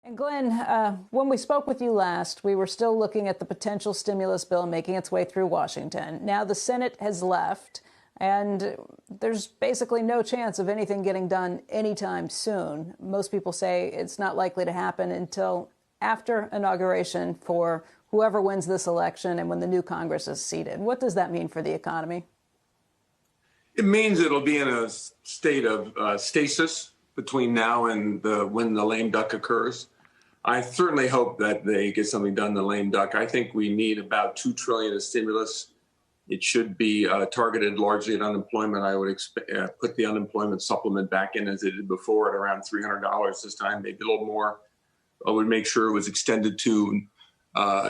And Glenn, when we spoke with you last, we were still looking at the potential stimulus bill making its way through Washington. Now the Senate has left, and there's basically no chance of anything getting done anytime soon. Most people say it's not likely to happen until after inauguration for whoever wins this election and when the new Congress is seated. What does that mean for the economy? It means it'll be in a state of stasis between now and when the lame duck occurs. I certainly hope that they get something done in the lame duck. I think we need about $2 trillion of stimulus. It should be targeted largely at unemployment. I would put the unemployment supplement back in as it did before at around $300 this time, maybe a little more. I would make sure it was extended to,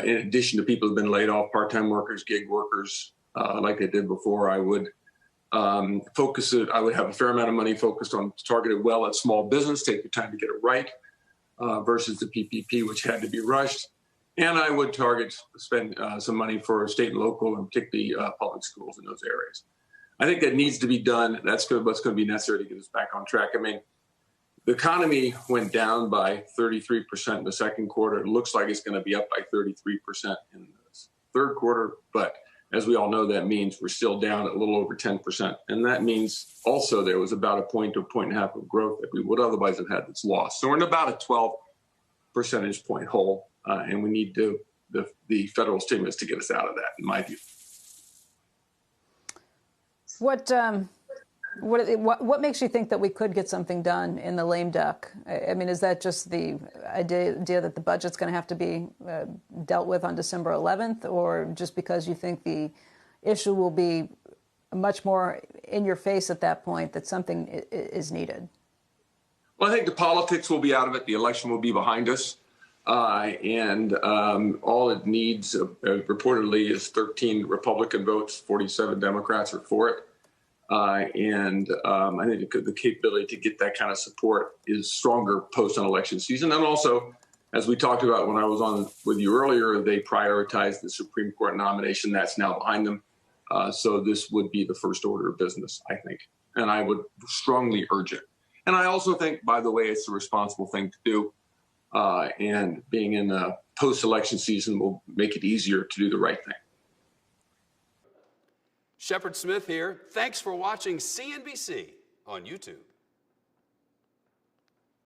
in addition to people who've been laid off, part-time workers, gig workers, like they did before. I would focus it. I would have a fair amount of money focused on targeted well at small business, take the time to get it right, versus the PPP, which had to be rushed. And I would spend some money for state and local, and particularly public schools in those areas. I think that needs to be done. That's what's going to be necessary to get us back on track. I mean, the economy went down by 33% in the second quarter. It looks like it's going to be up by 33% in the third quarter, but as we all know, that means we're still down at a little over 10%. And that means also there was about a point to a point and a half of growth that we would otherwise have had that's lost. So we're in about a 12 percentage point hole, and we need the federal stimulus to get us out of that, in my view. What makes you think that we could get something done in the lame duck? I mean, is that just the idea that the budget's going to have to be dealt with on December 11th, or just because you think the issue will be much more in your face at that point that something is needed? Well, I think the politics will be out of it. The election will be behind us. And all it needs reportedly is 13 Republican votes, 47 Democrats are for it. I think the capability to get that kind of support is stronger post-election season. And also, as we talked about when I was on with you earlier, they prioritized the Supreme Court nomination. That's now behind them. So this would be the first order of business, I think. And I would strongly urge it. And I also think, by the way, it's a responsible thing to do. And being in a post-election season will make it easier to do the right thing. Shepard Smith here. Thanks for watching CNBC on YouTube.